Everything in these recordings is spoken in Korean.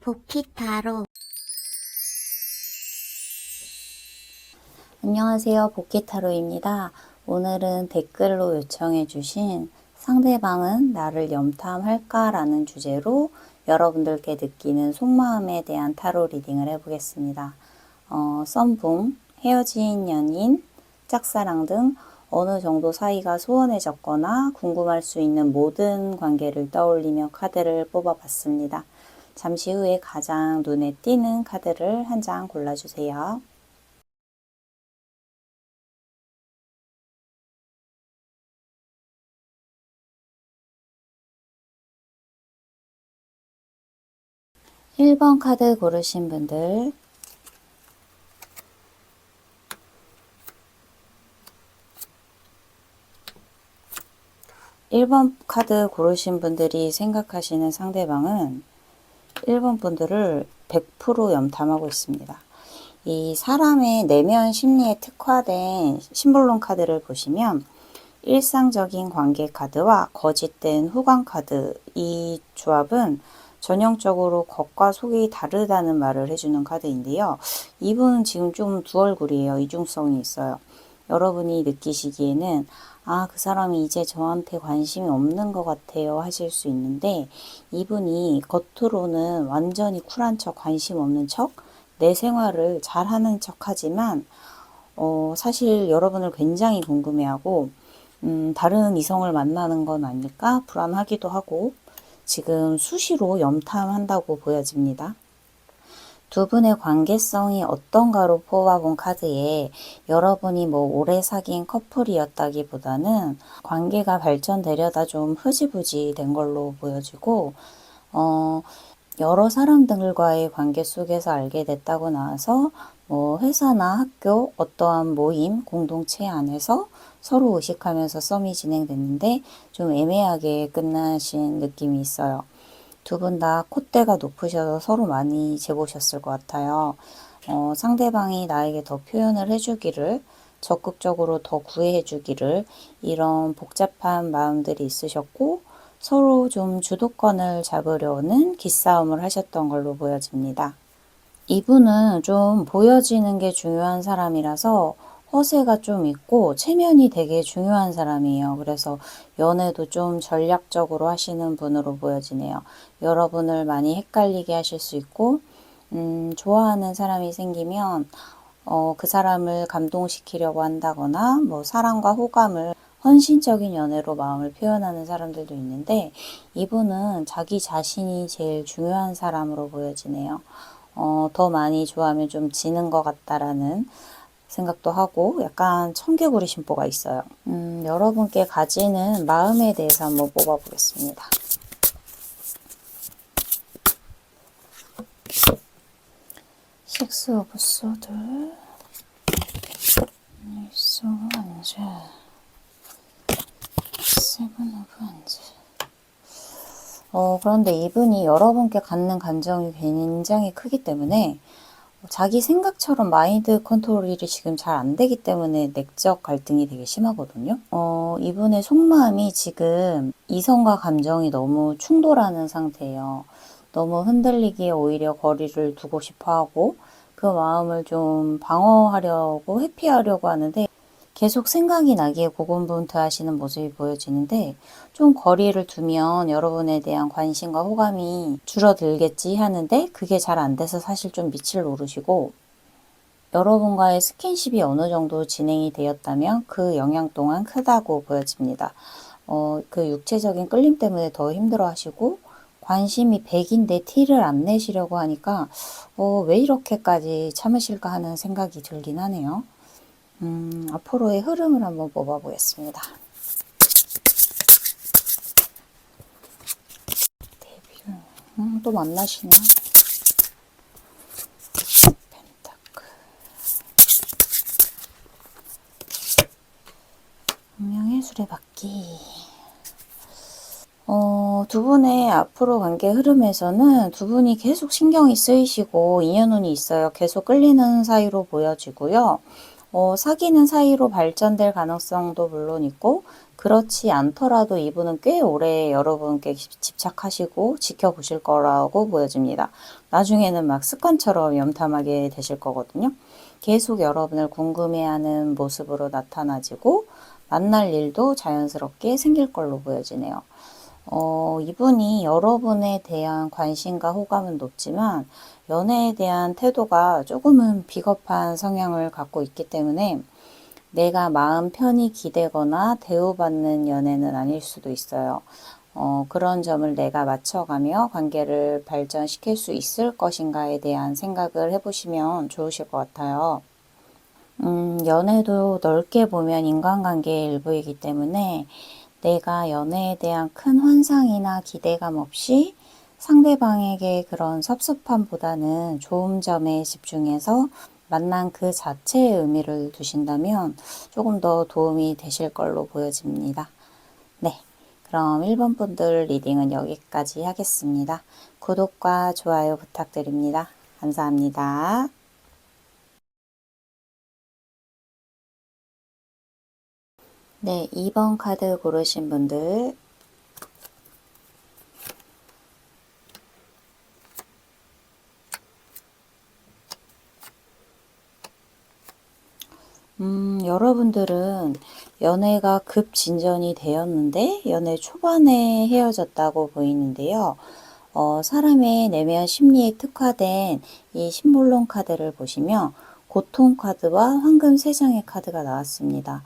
복희타로. 안녕하세요. 복희타로입니다. 오늘은 댓글로 요청해주신 상대방은 나를 염탐할까? 라는 주제로 여러분들께 느끼는 속마음에 대한 타로 리딩을 해보겠습니다. 썸붕, 헤어진 연인, 짝사랑 등 어느 정도 사이가 소원해졌거나 궁금할 수 있는 모든 관계를 떠올리며 카드를 뽑아봤습니다. 잠시 후에 가장 눈에 띄는 카드를 한 장 골라주세요. 일 번 카드 고르신 분들, 1번 카드 고르신 분들이 생각하시는 상대방은 1번 분들을 100% 염탐하고 있습니다. 이 사람의 내면 심리에 특화된 심볼론 카드를 보시면 일상적인 관계 카드와 거짓된 후광 카드, 이 조합은 전형적으로 겉과 속이 다르다는 말을 해주는 카드인데요. 이분은 지금 좀 두 얼굴이에요. 이중성이 있어요. 여러분이 느끼시기에는 그 사람이 이제 저한테 관심이 없는 것 같아요 하실 수 있는데, 이분이 겉으로는 완전히 쿨한 척, 관심 없는 척, 내 생활을 잘하는 척 하지만 사실 여러분을 굉장히 궁금해하고 다른 이성을 만나는 건 아닐까 불안하기도 하고 지금 수시로 염탐한다고 보여집니다. 두 분의 관계성이 어떤가로 뽑아본 카드에 여러분이 오래 사귄 커플이었다기보다는 관계가 발전되려다 좀 흐지부지 된 걸로 보여지고, 여러 사람들과의 관계 속에서 알게 됐다고 나와서 회사나 학교 어떠한 모임, 공동체 안에서 서로 의식하면서 썸이 진행됐는데 좀 애매하게 끝나신 느낌이 있어요. 두 분 다 콧대가 높으셔서 서로 많이 재보셨을 것 같아요. 상대방이 나에게 더 표현을 해주기를, 적극적으로 더 구애해주기를, 이런 복잡한 마음들이 있으셨고 서로 좀 주도권을 잡으려는 기싸움을 하셨던 걸로 보여집니다. 이분은 좀 보여지는 게 중요한 사람이라서 허세가 좀 있고 체면이 되게 중요한 사람이에요. 그래서 연애도 좀 전략적으로 하시는 분으로 보여지네요. 여러분을 많이 헷갈리게 하실 수 있고, 좋아하는 사람이 생기면 그 사람을 감동시키려고 한다거나 사랑과 호감을 헌신적인 연애로 마음을 표현하는 사람들도 있는데, 이분은 자기 자신이 제일 중요한 사람으로 보여지네요. 더 많이 좋아하면 좀 지는 것 같다라는 생각도 하고 약간 청개구리 심보가 있어요. 여러분께 가지는 마음에 대해서 한번 뽑아보겠습니다. 식스 오브 소드, 에이스 오브 원즈, 세븐 오브 원즈. 그런데 이분이 여러분께 갖는 감정이 굉장히 크기 때문에 자기 생각처럼 마인드 컨트롤이 지금 잘 안 되기 때문에 내적 갈등이 되게 심하거든요. 이분의 속마음이 지금 이성과 감정이 너무 충돌하는 상태예요. 너무 흔들리기에 오히려 거리를 두고 싶어 하고 그 마음을 좀 방어하려고 회피하려고 하는데 계속 생각이 나기에 고군분투하시는 모습이 보여지는데, 좀 거리를 두면 여러분에 대한 관심과 호감이 줄어들겠지 하는데 그게 잘 안 돼서 사실 좀 밑을 노르시고, 여러분과의 스킨십이 어느 정도 진행이 되었다면 그 영향 또한 크다고 보여집니다. 그 육체적인 끌림 때문에 더 힘들어 하시고 관심이 100인데 티를 안 내시려고 하니까 왜 이렇게까지 참으실까 하는 생각이 들긴 하네요. 앞으로의 흐름을 한번 뽑아보겠습니다. 데뷔, 또 만나시나? 펜타클. 운명의 수레바퀴. 두 분의 앞으로 관계 흐름에서는 두 분이 계속 신경이 쓰이시고 인연운이 있어요. 계속 끌리는 사이로 보여지고요. 사귀는 사이로 발전될 가능성도 물론 있고 그렇지 않더라도 이분은 꽤 오래 여러분께 집착하시고 지켜보실 거라고 보여집니다. 나중에는 막 습관처럼 염탐하게 되실 거거든요. 계속 여러분을 궁금해하는 모습으로 나타나지고 만날 일도 자연스럽게 생길 걸로 보여지네요. 이분이 여러분에 대한 관심과 호감은 높지만 연애에 대한 태도가 조금은 비겁한 성향을 갖고 있기 때문에 내가 마음 편히 기대거나 대우받는 연애는 아닐 수도 있어요. 그런 점을 내가 맞춰가며 관계를 발전시킬 수 있을 것인가에 대한 생각을 해보시면 좋으실 것 같아요. 연애도 넓게 보면 인간관계의 일부이기 때문에 내가 연애에 대한 큰 환상이나 기대감 없이 상대방에게 그런 섭섭함보다는 좋은 점에 집중해서 만난 그 자체의 의미를 두신다면 조금 더 도움이 되실 걸로 보여집니다. 네, 그럼 1번 분들 리딩은 여기까지 하겠습니다. 구독과 좋아요 부탁드립니다. 감사합니다. 네, 2번 카드 고르신 분들 여러분들은 연애가 급진전이 되었는데 연애 초반에 헤어졌다고 보이는데요. 사람의 내면 심리에 특화된 이 심볼론 카드를 보시면 고통 카드와 황금 3장의 카드가 나왔습니다.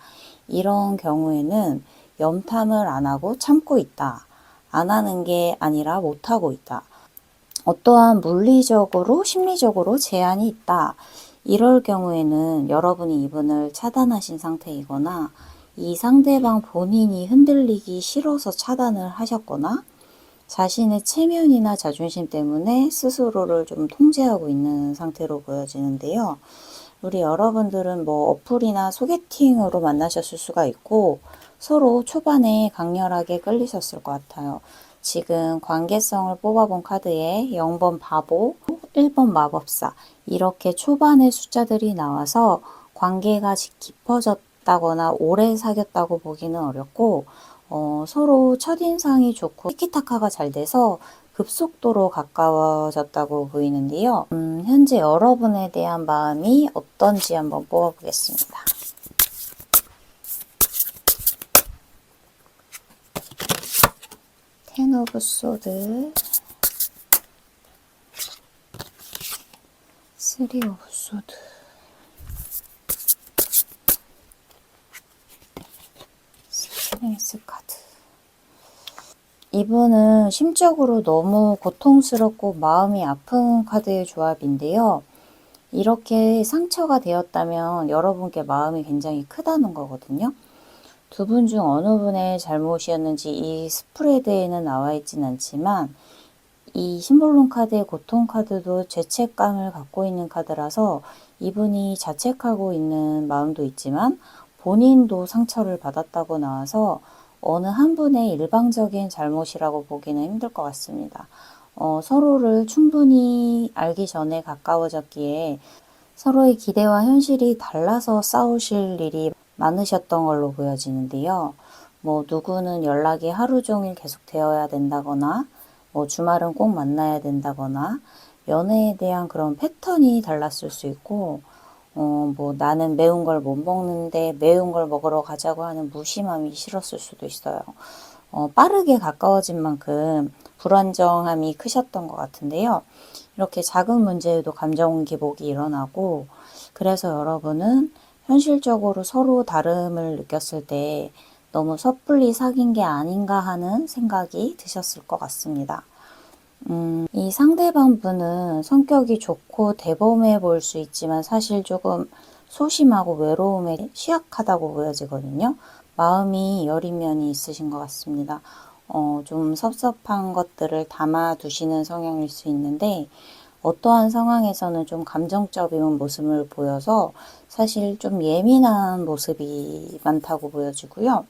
이런 경우에는 염탐을 안 하고 참고 있다. 안 하는 게 아니라 못 하고 있다. 어떠한 물리적으로 심리적으로 제한이 있다. 이럴 경우에는 여러분이 이분을 차단하신 상태이거나 이 상대방 본인이 흔들리기 싫어서 차단을 하셨거나 자신의 체면이나 자존심 때문에 스스로를 좀 통제하고 있는 상태로 보여지는데요. 우리 여러분들은 뭐 어플이나 소개팅으로 만나셨을 수가 있고 서로 초반에 강렬하게 끌리셨을 것 같아요. 지금 관계성을 뽑아본 카드에 0번 바보, 1번 마법사 이렇게 초반의 숫자들이 나와서 관계가 깊어졌다거나 오래 사귀었다고 보기는 어렵고 서로 첫인상이 좋고 티키타카가 잘 돼서 급속도로 가까워졌다고 보이는데요. 현재 여러분에 대한 마음이 어떤지 한번 뽑아보겠습니다. 텐 오브 소드, 3 오브 소드, 스트렝스 카드. 이분은 심적으로 너무 고통스럽고 마음이 아픈 카드의 조합인데요. 이렇게 상처가 되었다면 여러분께 마음이 굉장히 크다는 거거든요. 두 분 중 어느 분의 잘못이었는지 이 스프레드에는 나와 있진 않지만 이 심볼론 카드의 고통 카드도 죄책감을 갖고 있는 카드라서 이분이 자책하고 있는 마음도 있지만 본인도 상처를 받았다고 나와서 어느 한 분의 일방적인 잘못이라고 보기는 힘들 것 같습니다. 서로를 충분히 알기 전에 가까워졌기에 서로의 기대와 현실이 달라서 싸우실 일이 많으셨던 걸로 보여지는데요. 뭐 누구는 연락이 하루 종일 계속 되어야 된다거나 뭐 주말은 꼭 만나야 된다거나 연애에 대한 그런 패턴이 달랐을 수 있고 뭐 나는 매운 걸 못 먹는데 매운 걸 먹으러 가자고 하는 무심함이 싫었을 수도 있어요. 빠르게 가까워진 만큼 불안정함이 크셨던 것 같은데요. 이렇게 작은 문제에도 감정 기복이 일어나고 그래서 여러분은 현실적으로 서로 다름을 느꼈을 때 너무 섣불리 사귄 게 아닌가 하는 생각이 드셨을 것 같습니다. 이 상대방 분은 성격이 좋고 대범해 보일 수 있지만 사실 조금 소심하고 외로움에 취약하다고 보여지거든요. 마음이 여린 면이 있으신 것 같습니다. 좀 섭섭한 것들을 담아두시는 성향일 수 있는데 어떠한 상황에서는 좀 감정적인 모습을 보여서 사실 좀 예민한 모습이 많다고 보여지고요.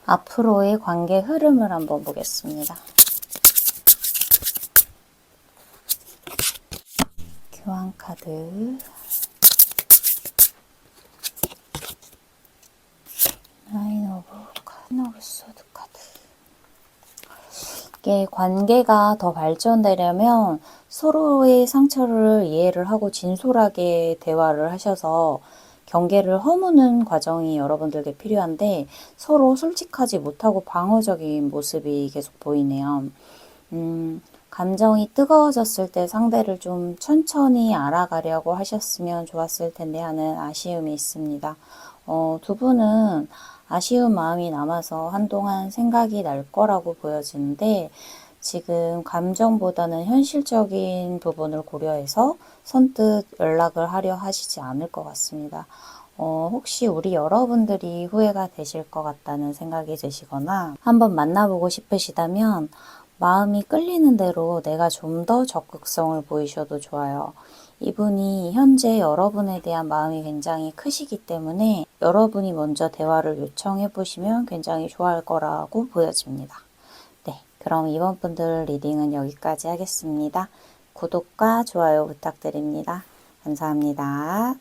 앞으로의 관계 흐름을 한번 보겠습니다. 교환 카드, 나인 오브 소드 카드. 이게 관계가 더 발전되려면 서로의 상처를 이해를 하고 진솔하게 대화를 하셔서 경계를 허무는 과정이 여러분들께 필요한데 서로 솔직하지 못하고 방어적인 모습이 계속 보이네요. 감정이 뜨거워졌을 때 상대를 좀 천천히 알아가려고 하셨으면 좋았을 텐데 하는 아쉬움이 있습니다. 두 분은 아쉬운 마음이 남아서 한동안 생각이 날 거라고 보여지는데 지금 감정보다는 현실적인 부분을 고려해서 선뜻 연락을 하려 하시지 않을 것 같습니다. 혹시 우리 여러분들이 후회가 되실 것 같다는 생각이 드시거나 한번 만나보고 싶으시다면 마음이 끌리는 대로 내가 좀 더 적극성을 보이셔도 좋아요. 이분이 현재 여러분에 대한 마음이 굉장히 크시기 때문에 여러분이 먼저 대화를 요청해 보시면 굉장히 좋아할 거라고 보여집니다. 네, 그럼 이번 분들 리딩은 여기까지 하겠습니다. 구독과 좋아요 부탁드립니다. 감사합니다.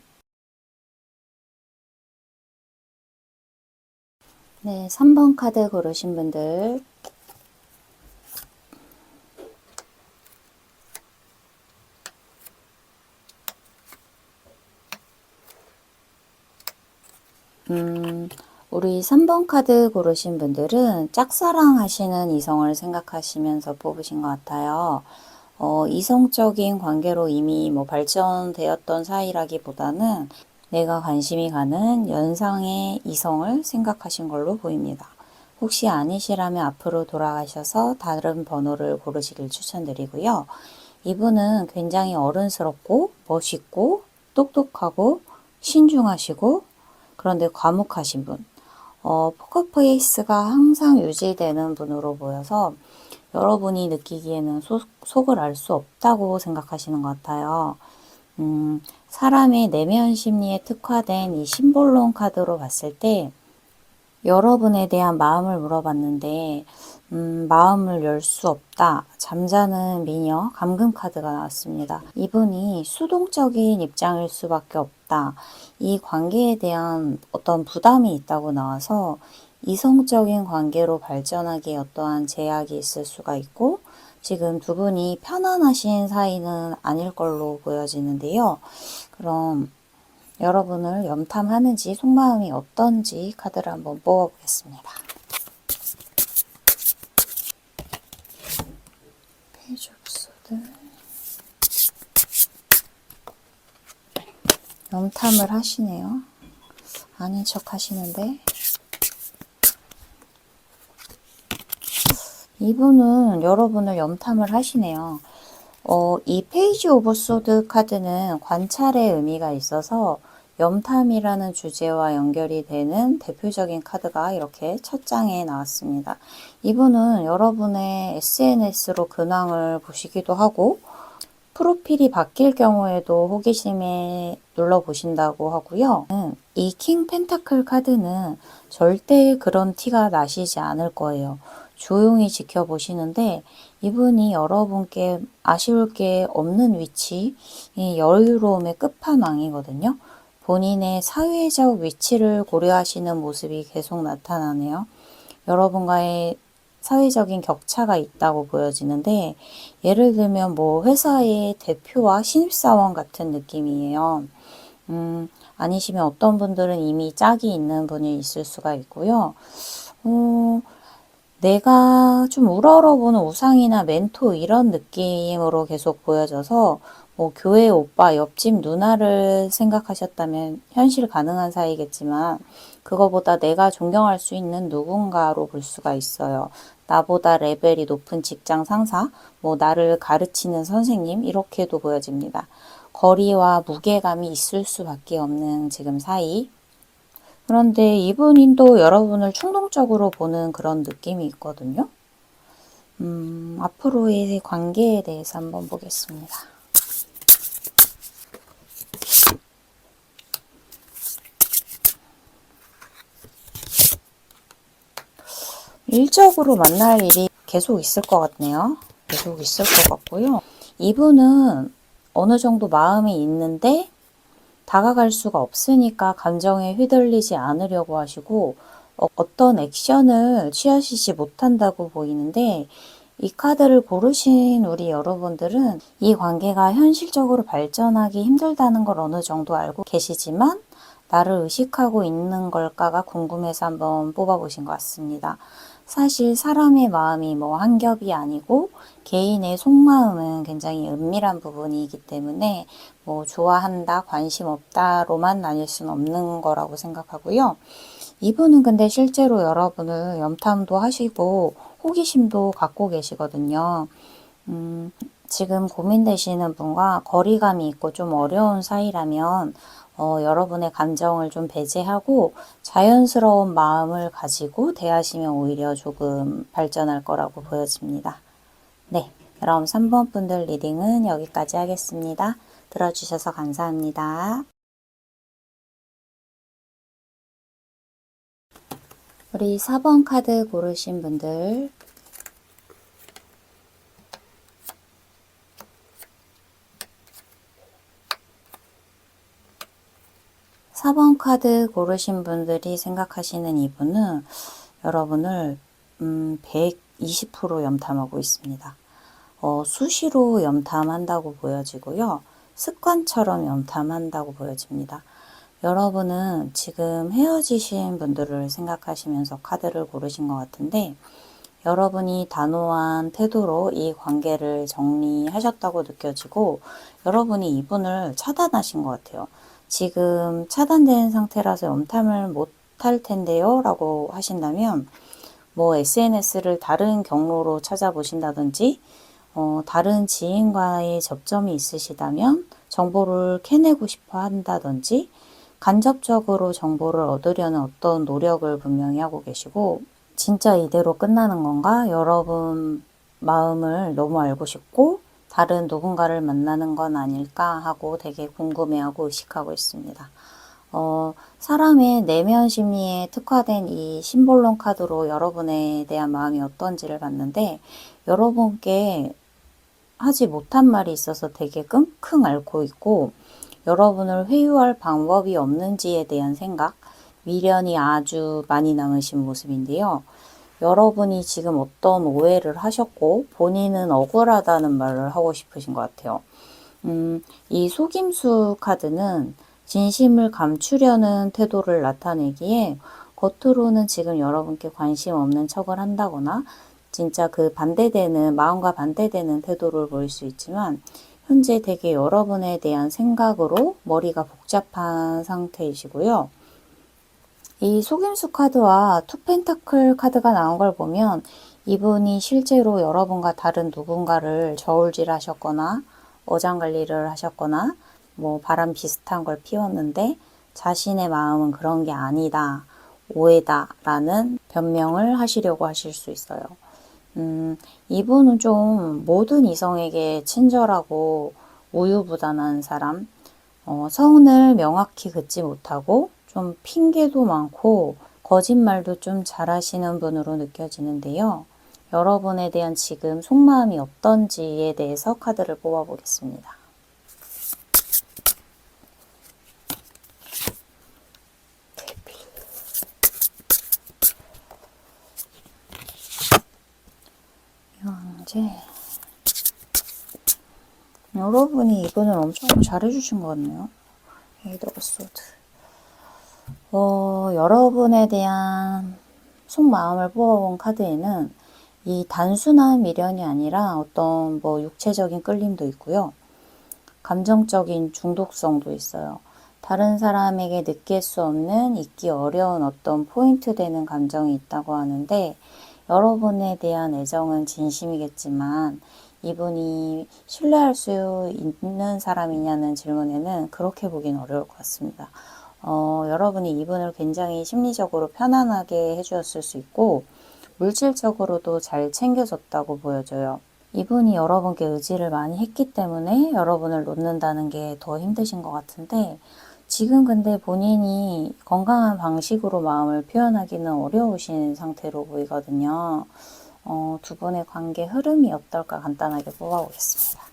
네, 3번 카드 고르신 분들 우리 3번 카드 고르신 분들은 짝사랑 하시는 이성을 생각하시면서 뽑으신 것 같아요. 이성적인 관계로 이미 발전되었던 사이라기보다는 내가 관심이 가는 연상의 이성을 생각하신 걸로 보입니다. 혹시 아니시라면 앞으로 돌아가셔서 다른 번호를 고르시길 추천드리고요. 이분은 굉장히 어른스럽고 멋있고 똑똑하고 신중하시고 그런데 과묵하신 분. 포커페이스가 항상 유지되는 분으로 보여서 여러분이 느끼기에는 속을 알 수 없다고 생각하시는 것 같아요. 사람의 내면 심리에 특화된 이 심볼론 카드로 봤을 때 여러분에 대한 마음을 물어봤는데 마음을 열 수 없다. 잠자는 미녀 감금 카드가 나왔습니다. 이분이 수동적인 입장일 수밖에 없다. 이 관계에 대한 어떤 부담이 있다고 나와서 이성적인 관계로 발전하기에 어떠한 제약이 있을 수가 있고 지금 두 분이 편안하신 사이는 아닐 걸로 보여지는데요. 그럼 여러분을 염탐하는지 속마음이 어떤지 카드를 한번 뽑아보겠습니다. 페이지 오브 소드. 염탐을 하시네요. 아닌 척 하시는데 이분은 여러분을 염탐을 하시네요. 이 페이지 오브 소드 카드는 관찰의 의미가 있어서 염탐이라는 주제와 연결이 되는 대표적인 카드가 이렇게 첫 장에 나왔습니다. 이분은 여러분의 SNS로 근황을 보시기도 하고 프로필이 바뀔 경우에도 호기심에 눌러보신다고 하고요. 이 킹 펜타클 카드는 절대 그런 티가 나시지 않을 거예요. 조용히 지켜보시는데 이분이 여러분께 아쉬울 게 없는 위치, 이 여유로움의 끝판왕이거든요. 본인의 사회적 위치를 고려하시는 모습이 계속 나타나네요. 여러분과의 사회적인 격차가 있다고 보여지는데 예를 들면 회사의 대표와 신입사원 같은 느낌이에요. 아니시면 어떤 분들은 이미 짝이 있는 분이 있을 수가 있고요. 내가 좀 우러러보는 우상이나 멘토 이런 느낌으로 계속 보여져서 교회 오빠, 옆집 누나를 생각하셨다면 현실 가능한 사이겠지만 그거보다 내가 존경할 수 있는 누군가로 볼 수가 있어요. 나보다 레벨이 높은 직장 상사, 나를 가르치는 선생님 이렇게도 보여집니다. 거리와 무게감이 있을 수밖에 없는 지금 사이. 그런데 이분도 여러분을 충동적으로 보는 그런 느낌이 있거든요. 앞으로의 관계에 대해서 한번 보겠습니다. 일적으로 만날 일이 계속 있을 것 같네요. 계속 있을 것 같고요. 이분은 어느 정도 마음이 있는데 다가갈 수가 없으니까 감정에 휘둘리지 않으려고 하시고 어떤 액션을 취하시지 못한다고 보이는데, 이 카드를 고르신 우리 여러분들은 이 관계가 현실적으로 발전하기 힘들다는 걸 어느 정도 알고 계시지만 나를 의식하고 있는 걸까가 궁금해서 한번 뽑아보신 것 같습니다. 사실 사람의 마음이 뭐 한 겹이 아니고 개인의 속마음은 굉장히 은밀한 부분이기 때문에 뭐 좋아한다, 관심 없다로만 나뉠 수는 없는 거라고 생각하고요. 이분은 근데 실제로 여러분을 염탐도 하시고 호기심도 갖고 계시거든요. 지금 고민되시는 분과 거리감이 있고 좀 어려운 사이라면 여러분의 감정을 좀 배제하고 자연스러운 마음을 가지고 대하시면 오히려 조금 발전할 거라고 보여집니다. 네, 그럼 3번 분들 리딩은 여기까지 하겠습니다. 들어주셔서 감사합니다. 우리 4번 카드 고르신 분들 4번 카드 고르신 분들이 생각하시는 이분은 여러분을 120% 염탐하고 있습니다. 수시로 염탐한다고 보여지고요. 습관처럼 염탐한다고 보여집니다. 여러분은 지금 헤어지신 분들을 생각하시면서 카드를 고르신 것 같은데 여러분이 단호한 태도로 이 관계를 정리하셨다고 느껴지고 여러분이 이분을 차단하신 것 같아요. 지금 차단된 상태라서 염탐을 못할 텐데요 라고 하신다면 뭐 SNS를 다른 경로로 찾아보신다든지 다른 지인과의 접점이 있으시다면 정보를 캐내고 싶어 한다든지 간접적으로 정보를 얻으려는 어떤 노력을 분명히 하고 계시고 진짜 이대로 끝나는 건가? 여러분 마음을 너무 알고 싶고 다른 누군가를 만나는 건 아닐까 하고 되게 궁금해하고 의식하고 있습니다. 사람의 내면 심리에 특화된 이 심볼론 카드로 여러분에 대한 마음이 어떤지를 봤는데 여러분께 하지 못한 말이 있어서 되게 끙끙 앓고 있고 여러분을 회유할 방법이 없는지에 대한 생각, 미련이 아주 많이 남으신 모습인데요. 여러분이 지금 어떤 오해를 하셨고 본인은 억울하다는 말을 하고 싶으신 것 같아요. 이 속임수 카드는 진심을 감추려는 태도를 나타내기에 겉으로는 지금 여러분께 관심 없는 척을 한다거나 진짜 그 반대되는 마음과 반대되는 태도를 보일 수 있지만 현재 되게 여러분에 대한 생각으로 머리가 복잡한 상태이시고요. 이 속임수 카드와 투 펜타클 카드가 나온 걸 보면 이분이 실제로 여러분과 다른 누군가를 저울질 하셨거나 어장관리를 하셨거나 뭐 바람 비슷한 걸 피웠는데 자신의 마음은 그런 게 아니다, 오해다 라는 변명을 하시려고 하실 수 있어요. 이분은 좀 모든 이성에게 친절하고 우유부단한 사람, 성을 명확히 긋지 못하고 좀 핑계도 많고 거짓말도 좀 잘하시는 분으로 느껴지는데요. 여러분에 대한 지금 속마음이 어떤지에 대해서 카드를 뽑아보겠습니다. 이제 여러분이 이분을 엄청 잘해주신 것 같네요. 에이드 오브 소드. 여러분에 대한 속마음을 뽑아본 카드에는 이 단순한 미련이 아니라 어떤 뭐 육체적인 끌림도 있고요. 감정적인 중독성도 있어요. 다른 사람에게 느낄 수 없는 잊기 어려운 어떤 포인트 되는 감정이 있다고 하는데 여러분에 대한 애정은 진심이겠지만 이분이 신뢰할 수 있는 사람이냐는 질문에는 그렇게 보긴 어려울 것 같습니다. 여러분이 이분을 굉장히 심리적으로 편안하게 해주었을 수 있고 물질적으로도 잘 챙겨줬다고 보여져요. 이분이 여러분께 의지를 많이 했기 때문에 여러분을 놓는다는 게 더 힘드신 것 같은데 지금 근데 본인이 건강한 방식으로 마음을 표현하기는 어려우신 상태로 보이거든요. 두 분의 관계 흐름이 어떨까 간단하게 뽑아보겠습니다.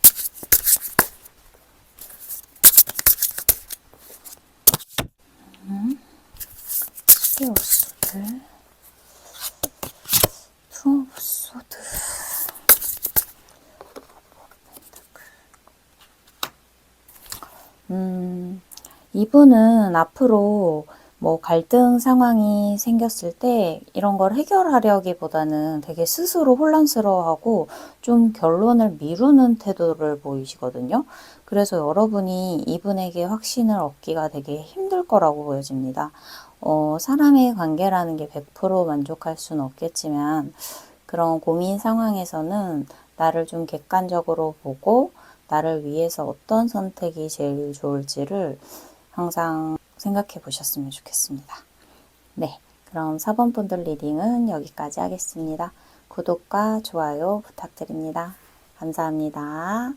스피어스들 이분은 앞으로 뭐 갈등 상황이 생겼을 때 이런 걸 해결하려기보다는 되게 스스로 혼란스러워하고 좀 결론을 미루는 태도를 보이시거든요. 그래서 여러분이 이분에게 확신을 얻기가 되게 힘들 거라고 보여집니다. 사람의 관계라는 게 100% 만족할 수는 없겠지만 그런 고민 상황에서는 나를 좀 객관적으로 보고 나를 위해서 어떤 선택이 제일 좋을지를 항상 생각해 보셨으면 좋겠습니다. 네, 그럼 4번 분들 리딩은 여기까지 하겠습니다. 구독과 좋아요 부탁드립니다. 감사합니다.